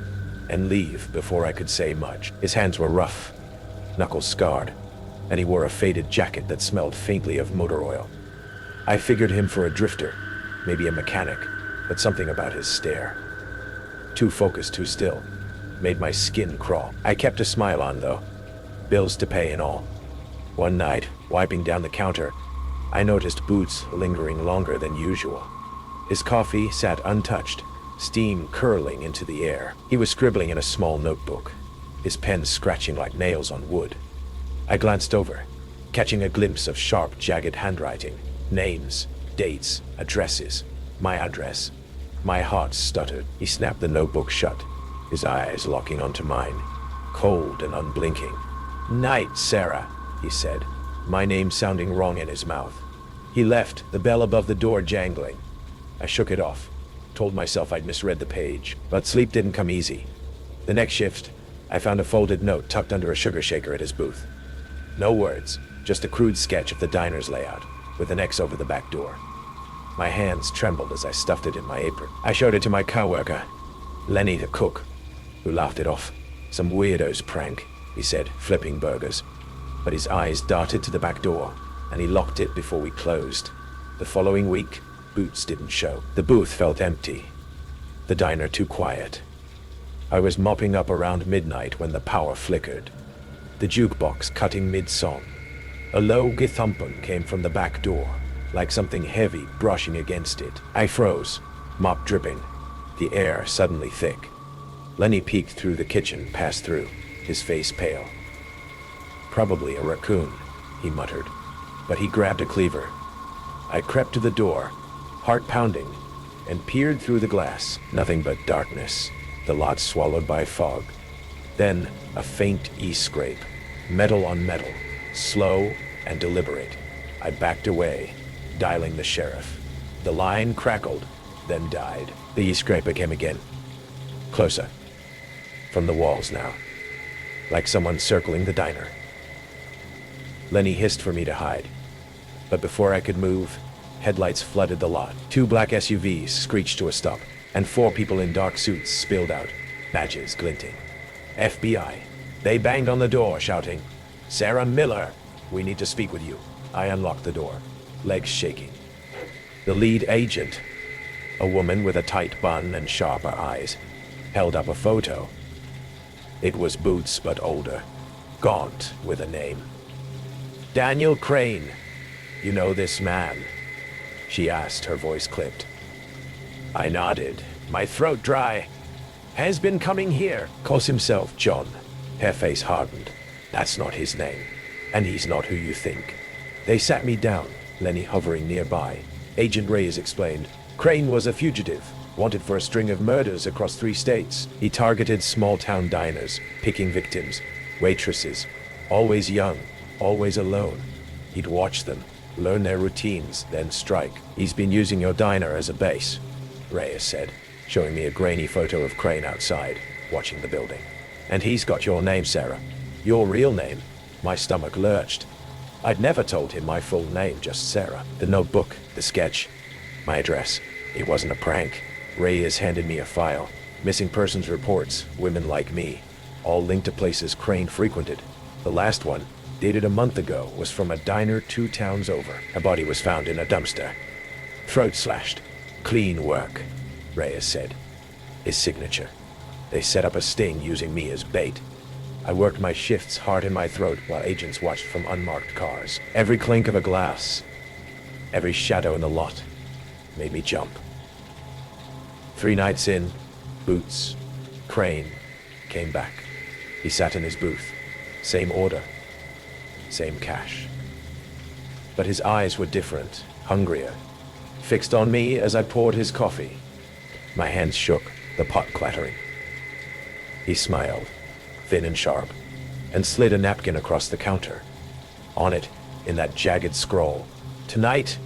and leave before I could say much. His hands were rough, knuckles scarred, and he wore a faded jacket that smelled faintly of motor oil. I figured him for a drifter, maybe a mechanic, but something about his stare, too focused, too still, made my skin crawl. I kept a smile on, though. Bills to pay and all. One night, wiping down the counter, I noticed Boots lingering longer than usual. His coffee sat untouched, steam curling into the air. He was scribbling in a small notebook, his pen scratching like nails on wood. I glanced over, catching a glimpse of sharp, jagged handwriting. Names, dates, addresses. My address. My heart stuttered. He snapped the notebook shut, his eyes locking onto mine, cold and unblinking. "Night, Sarah," he said, my name sounding wrong in his mouth. He left, the bell above the door jangling. I shook it off, told myself I'd misread the page, but sleep didn't come easy. The next shift, I found a folded note tucked under a sugar shaker at his booth. No words, just a crude sketch of the diner's layout, with an X over the back door. My hands trembled as I stuffed it in my apron. I showed it to my coworker, Lenny the cook, who laughed it off. "Some weirdo's prank," he said, flipping burgers. But his eyes darted to the back door, and he locked it before we closed. The following week, Boots didn't show. The booth felt empty, the diner too quiet. I was mopping up around midnight when the power flickered, the jukebox cutting mid-song. A low githumpum came from the back door, like something heavy brushing against it. I froze, mop dripping, the air suddenly thick. Lenny peeked through the kitchen, passed through, his face pale. "Probably a raccoon," he muttered, but he grabbed a cleaver. I crept to the door, heart pounding, and peered through the glass. Nothing but darkness, the lot swallowed by fog. Then a faint e-scrape, metal on metal, slow and deliberate. I backed away, dialing the sheriff. The line crackled, then died. The e-scrape came again. Closer, from the walls now, like someone circling the diner. Lenny hissed for me to hide, but before I could move, headlights flooded the lot. 2 black SUVs screeched to a stop, and 4 people in dark suits spilled out, badges glinting. FBI. They banged on the door, shouting, "Sarah Miller, we need to speak with you." I unlocked the door, legs shaking. The lead agent, a woman with a tight bun and sharper eyes, held up a photo. It was Boots, but older, gaunt with a name. "Daniel Crane, you know this man?" she asked, her voice clipped. I nodded, my throat dry. "Has been coming here, calls himself John." Her face hardened. "That's not his name, and he's not who you think." They sat me down, Lenny hovering nearby. Agent Reyes explained. Crane was a fugitive, wanted for a string of murders across 3 states. He targeted small-town diners, picking victims, waitresses, always young, always alone. He'd watch them, learn their routines, then strike. "He's been using your diner as a base," Reyes said, showing me a grainy photo of Crane outside, watching the building. "And he's got your name, Sarah. Your real name." My stomach lurched. I'd never told him my full name, just Sarah. The notebook, the sketch, my address. It wasn't a prank. Reyes handed me a file. Missing persons reports, women like me, all linked to places Crane frequented. The last one, dated a month ago, was from a diner 2 towns over. A body was found in a dumpster. Throat slashed. "Clean work," Reyes said. His signature. They set up a sting using me as bait. I worked my shifts hard in my throat while agents watched from unmarked cars. Every clink of a glass, every shadow in the lot, made me jump. 3 nights in, Boots, Crane, came back. He sat in his booth. Same order, same cash. But his eyes were different, hungrier, fixed on me as I poured his coffee. My hands shook, the pot clattering. He smiled, thin and sharp, and slid a napkin across the counter. On it, in that jagged scroll, "Tonight,"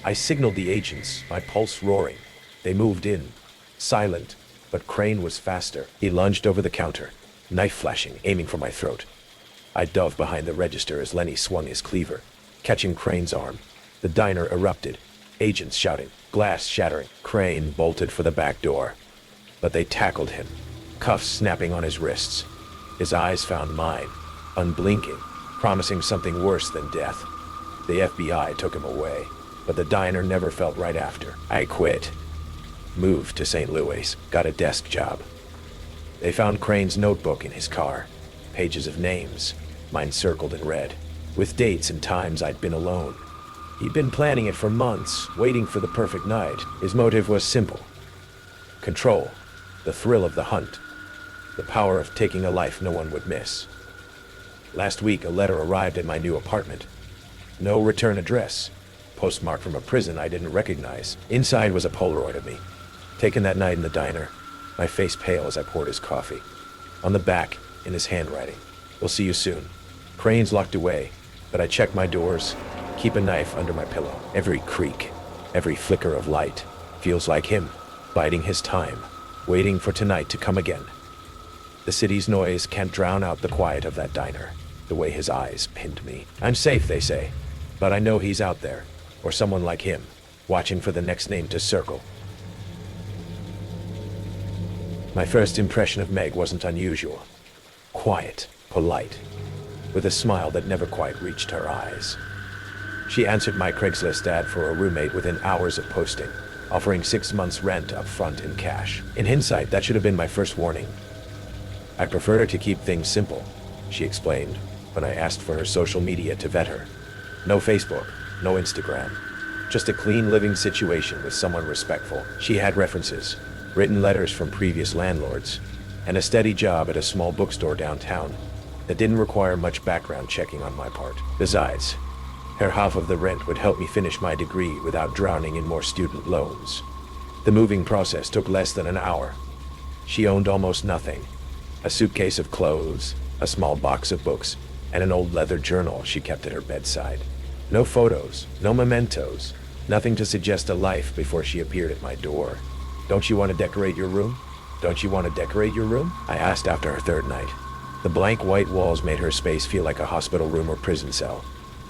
I signaled the agents, my pulse roaring. They moved in, silent, but Crane was faster. He lunged over the counter, knife flashing, aiming for my throat. I dove behind the register as Lenny swung his cleaver, catching Crane's arm. The diner erupted, agents shouting, glass shattering. Crane bolted for the back door, but they tackled him, cuffs snapping on his wrists. His eyes found mine, unblinking, promising something worse than death. The FBI took him away, but the diner never felt right after. I quit. Moved to St. Louis, got a desk job. They found Crane's notebook in his car, pages of names, mine circled in red, with dates and times I'd been alone. He'd been planning it for months, waiting for the perfect night. His motive was simple. Control, the thrill of the hunt, the power of taking a life no one would miss. Last week, a letter arrived at my new apartment. No return address, postmarked from a prison I didn't recognize. Inside was a Polaroid of me, taken that night in the diner, my face pale as I poured his coffee. On the back, in his handwriting, "We'll see you soon." Crane's locked away, but I check my doors, keep a knife under my pillow. Every creak, every flicker of light, feels like him, biding his time, waiting for tonight to come again. The city's noise can't drown out the quiet of that diner, the way his eyes pinned me. I'm safe, they say, but I know he's out there, or someone like him, watching for the next name to circle. My first impression of Meg wasn't unusual. Quiet, polite, with a smile that never quite reached her eyes. She answered my Craigslist ad for a roommate within hours of posting, offering 6 months' rent up front in cash. In hindsight, that should have been my first warning. I prefer her to keep things simple, she explained, when I asked for her social media to vet her. No Facebook, no Instagram, just a clean living situation with someone respectful. She had references, written letters from previous landlords, and a steady job at a small bookstore downtown that didn't require much background checking on my part. Besides, her half of the rent would help me finish my degree without drowning in more student loans. The moving process took less than an hour. She owned almost nothing. A suitcase of clothes, a small box of books, and an old leather journal she kept at her bedside. No photos, no mementos, nothing to suggest a life before she appeared at my door. "Don't you want to decorate your room?" Don't you want to decorate your room? I asked after her third night. The blank white walls made her space feel like a hospital room or prison cell.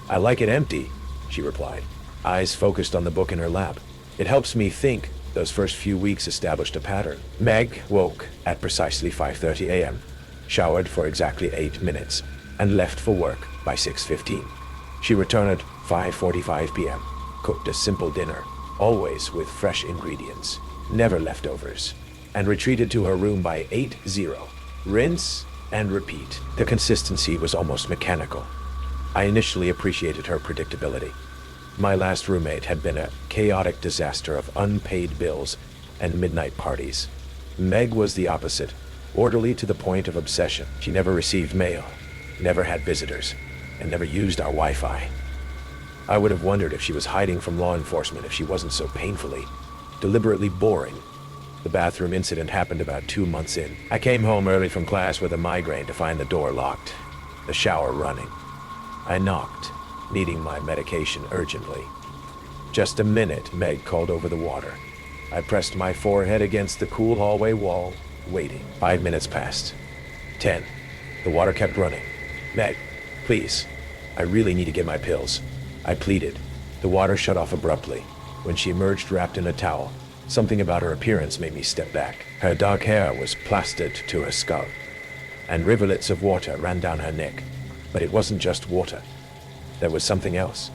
I like it empty, she replied, eyes focused on the book in her lap. It helps me think. Those first few weeks established a pattern. Meg woke at precisely 5:30 a.m., showered for exactly 8 minutes, and left for work by 6:15. She returned at 5:45 p.m., cooked a simple dinner, always with fresh ingredients, never leftovers, and retreated to her room by 8:00. Rinse and repeat. The consistency was almost mechanical. I initially appreciated her predictability. My last roommate had been a chaotic disaster of unpaid bills and midnight parties. Meg was the opposite, orderly to the point of obsession. She never received mail, never had visitors, and never used our Wi-Fi. I would have wondered if she was hiding from law enforcement if she wasn't so painfully, deliberately boring. The bathroom incident happened about 2 months in. I came home early from class with a migraine to find the door locked, the shower running. I knocked, needing my medication urgently. Just a minute, Meg called over the water. I pressed my forehead against the cool hallway wall, waiting. 5 minutes passed. 10. The water kept running. Meg, please. I really need to get my pills. I pleaded. The water shut off abruptly. When she emerged wrapped in a towel, something about her appearance made me step back. Her dark hair was plastered to her skull, and rivulets of water ran down her neck. But it wasn't just water. There was something else,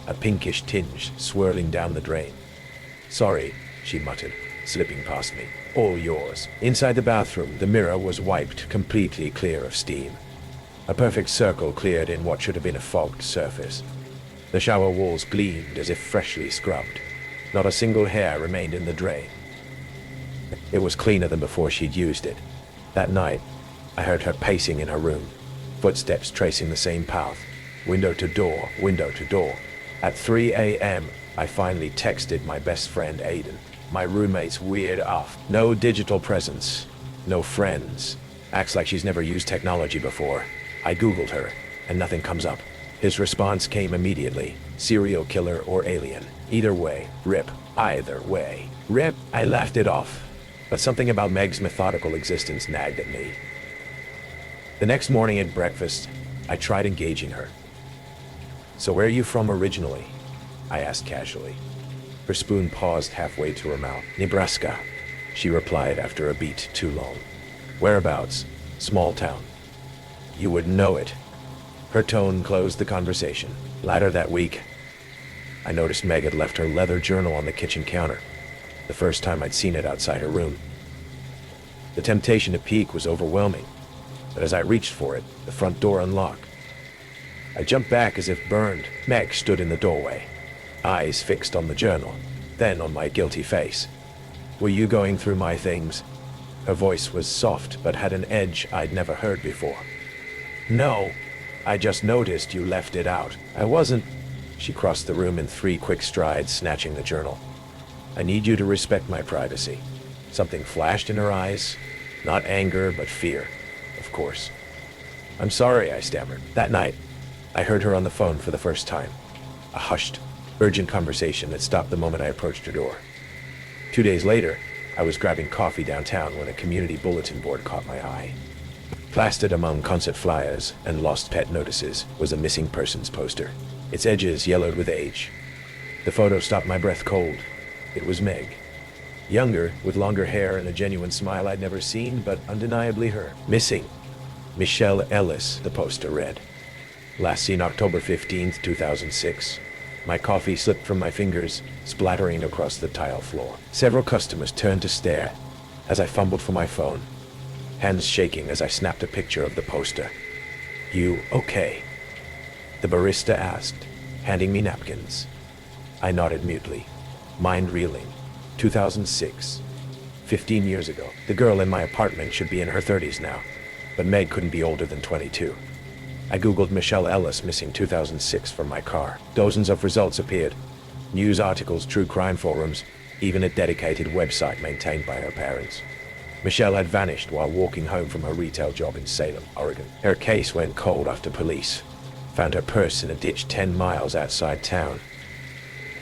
a pinkish tinge swirling down the drain. Sorry, she muttered, slipping past me. All yours. Inside the bathroom, the mirror was wiped completely clear of steam. A perfect circle cleared in what should have been a fogged surface. The shower walls gleamed as if freshly scrubbed. Not a single hair remained in the drain. It was cleaner than before she'd used it. That night, I heard her pacing in her room, footsteps tracing the same path. Window to door, window to door. At 3 a.m., I finally texted my best friend Aiden. My roommate's weird off. No digital presence. No friends. Acts like she's never used technology before. I Googled her, and nothing comes up. His response came immediately. Serial killer or alien. Either way, rip. Either way, rip. I laughed it off. But something about Meg's methodical existence nagged at me. The next morning at breakfast, I tried engaging her. So where are you from originally? I asked casually. Her spoon paused halfway to her mouth. Nebraska, she replied after a beat too long. Whereabouts? Small town. You would know it. Her tone closed the conversation. Later that week, I noticed Meg had left her leather journal on the kitchen counter, the first time I'd seen it outside her room. The temptation to peek was overwhelming, but as I reached for it, the front door unlocked. I jumped back as if burned. Meg stood in the doorway, eyes fixed on the journal, then on my guilty face. Were you going through my things? Her voice was soft, but had an edge I'd never heard before. No, I just noticed you left it out. I wasn't. She crossed the room in 3 quick strides, snatching the journal. I need you to respect my privacy. Something flashed in her eyes. Not anger, but fear, of course. I'm sorry, I stammered. That night, I heard her on the phone for the first time. A hushed, urgent conversation that stopped the moment I approached her door. 2 days later, I was grabbing coffee downtown when a community bulletin board caught my eye. Plastered among concert flyers and lost pet notices was a missing persons poster, its edges yellowed with age. The photo stopped my breath cold. It was Meg. Younger, with longer hair and a genuine smile I'd never seen, but undeniably her. Missing. Michelle Ellis, the poster read. Last seen October 15th, 2006. My coffee slipped from my fingers, splattering across the tile floor. Several customers turned to stare as I fumbled for my phone, hands shaking as I snapped a picture of the poster. You okay? The barista asked, handing me napkins. I nodded mutely, mind reeling. 2006. 15 years ago. The girl in my apartment should be in her 30s now, but Meg couldn't be older than 22. I Googled Michelle Ellis missing 2006 from my car. Dozens of results appeared. News articles, true crime forums, even a dedicated website maintained by her parents. Michelle had vanished while walking home from her retail job in Salem, Oregon. Her case went cold after police found her purse in a ditch 10 miles outside town.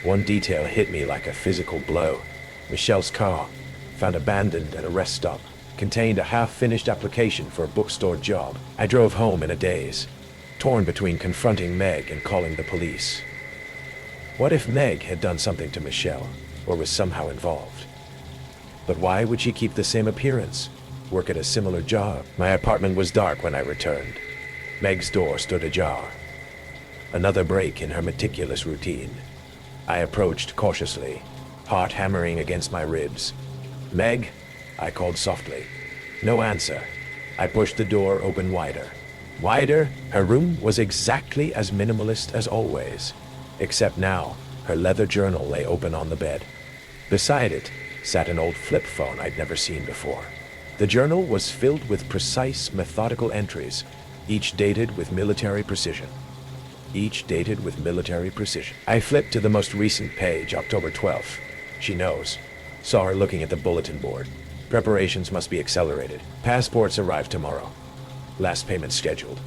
One detail hit me like a physical blow. Michelle's car, found abandoned at a rest stop, contained a half-finished application for a bookstore job. I drove home in a daze, torn between confronting Meg and calling the police. What if Meg had done something to Michelle, or was somehow involved? But why would she keep the same appearance, work at a similar job? My apartment was dark when I returned. Meg's door stood ajar. Another break in her meticulous routine. I approached cautiously, heart hammering against my ribs. "Meg?" I called softly. No answer. I pushed the door open wider. Wider? Her room was exactly as minimalist as always, except now her leather journal lay open on the bed. Beside it sat an old flip phone I'd never seen before. The journal was filled with precise, methodical entries, each dated with military precision. I flipped to the most recent page, October 12th. She knows. Saw her looking at the bulletin board. Preparations must be accelerated. Passports arrive tomorrow. Last payment scheduled.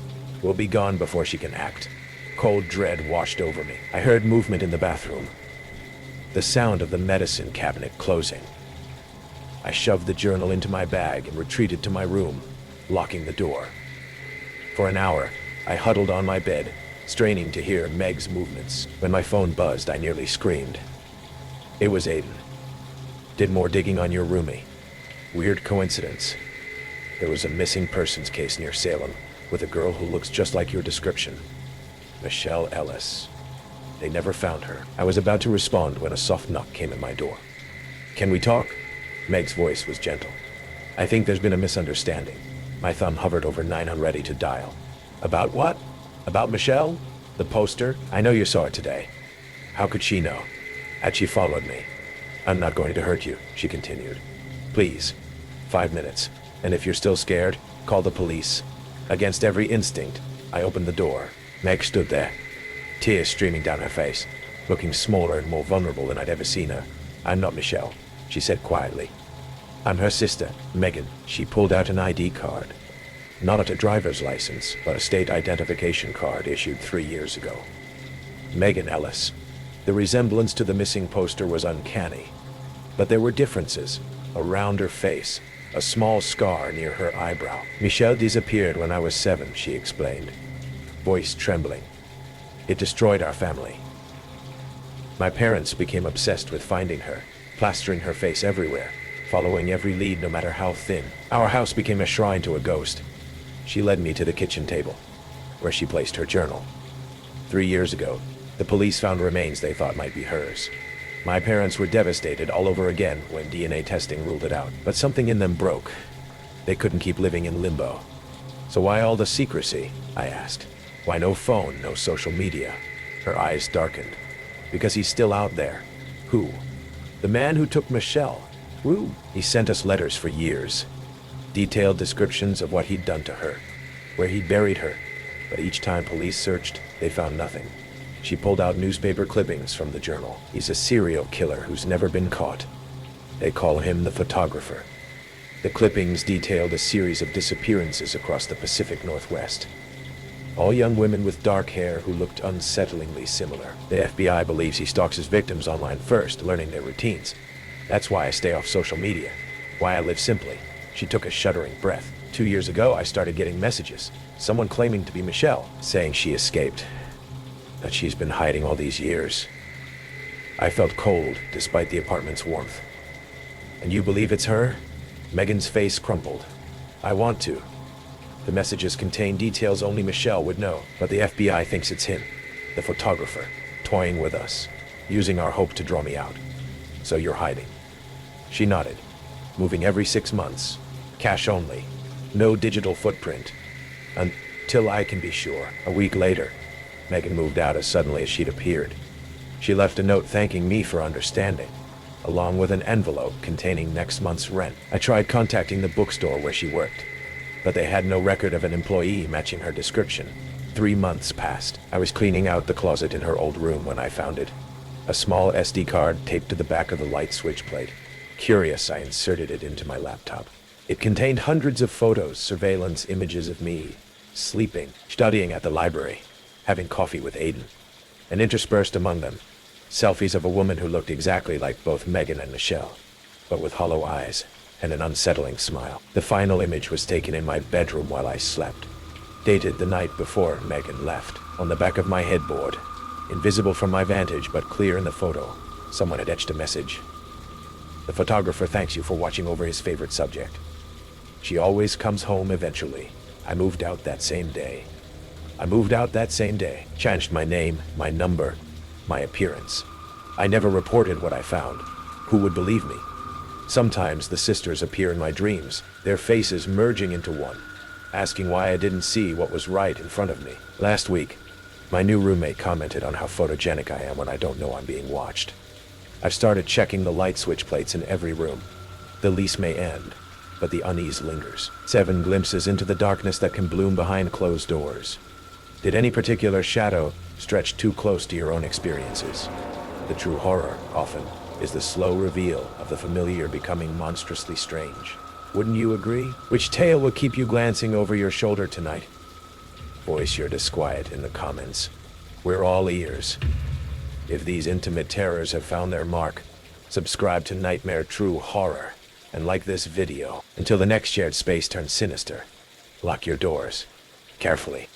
We'll be gone before she can act. Cold dread washed over me. I heard movement in the bathroom. The sound of the medicine cabinet closing. I shoved the journal into my bag and retreated to my room, locking the door. For an hour, I huddled on my bed, straining to hear Meg's movements. When my phone buzzed, I nearly screamed. It was Aiden. "Did more digging on your roomie. Weird coincidence. There was a missing persons case near Salem with a girl who looks just like your description. Michelle Ellis. They never found her." I was about to respond when a soft knock came at my door. "Can we talk?" Meg's voice was gentle. "I think there's been a misunderstanding." My thumb hovered over 9 ready to dial. "About what? About Michelle? The poster? I know you saw it today." How could she know? Had she followed me? "I'm not going to hurt you," she continued. "Please. 5 minutes. And if you're still scared, call the police." Against every instinct, I opened the door. Meg stood there, tears streaming down her face, looking smaller and more vulnerable than I'd ever seen her. "I'm not Michelle," she said quietly. "I'm her sister, Megan." She pulled out an ID card. Not a driver's license, but a state identification card issued 3 years ago. Megan Ellis. The resemblance to the missing poster was uncanny, but there were differences. A rounder face, a small scar near her eyebrow. "Michelle disappeared when I was 7, she explained, voice trembling. "It destroyed our family. My parents became obsessed with finding her, plastering her face everywhere, following every lead no matter how thin. Our house became a shrine to a ghost." She led me to the kitchen table, where she placed her journal. 3 years ago, the police found remains they thought might be hers. My parents were devastated all over again when DNA testing ruled it out. But something in them broke. They couldn't keep living in limbo. "So why all the secrecy?" I asked. "Why no phone, no social media?" Her eyes darkened. "Because he's still out there." "Who?" "The man who took Michelle. Who?" "He sent us letters for years. Detailed descriptions of what he'd done to her, where he'd buried her. But each time police searched, they found nothing." She pulled out newspaper clippings from the journal. "He's a serial killer who's never been caught. They call him the photographer." The clippings detailed a series of disappearances across the Pacific Northwest. All young women with dark hair who looked unsettlingly similar. The FBI believes he stalks his victims online first, learning their routines. That's why I stay off social media. Why I live simply. She took a shuddering breath. 2 years ago, I started getting messages. Someone claiming to be Michelle, saying she escaped. That she's been hiding all these years. I felt cold despite the apartment's warmth. "And you believe it's her?" Megan's face crumpled. "I want to. The messages contain details only Michelle would know, but the FBI thinks it's him, the photographer, toying with us, using our hope to draw me out. So you're hiding." She nodded. "Moving every 6 months. Cash only. No digital footprint. Until I can be sure." A week later, Megan moved out as suddenly as she'd appeared. She left a note thanking me for understanding, along with an envelope containing next month's rent. I tried contacting the bookstore where she worked, but they had no record of an employee matching her description. 3 months passed. I was cleaning out the closet in her old room when I found it. A small SD card taped to the back of the light switch plate. Curious, I inserted it into my laptop. It contained hundreds of photos, surveillance images of me, sleeping, studying at the library, having coffee with Aiden, and interspersed among them, selfies of a woman who looked exactly like both Megan and Michelle, but with hollow eyes, and an unsettling smile. The final image was taken in my bedroom while I slept. Dated the night before Megan left. On the back of my headboard, invisible from my vantage but clear in the photo, someone had etched a message. The photographer thanks you for watching over his favorite subject. She always comes home eventually. I moved out that same day. Changed my name, my number, my appearance. I never reported what I found. Who would believe me? Sometimes the sisters appear in my dreams, their faces merging into one, asking why I didn't see what was right in front of me. Last week, my new roommate commented on how photogenic I am when I don't know I'm being watched. I've started checking the light switch plates in every room. The lease may end, but the unease lingers. 7 glimpses into the darkness that can bloom behind closed doors. Did any particular shadow stretch too close to your own experiences? The true horror, often, is the slow reveal of the familiar becoming monstrously strange. Wouldn't you agree? Which tale will keep you glancing over your shoulder tonight? Voice your disquiet in the comments. We're all ears. If these intimate terrors have found their mark, subscribe to Nightmare True Horror and like this video. Until the next shared space turns sinister, lock your doors carefully.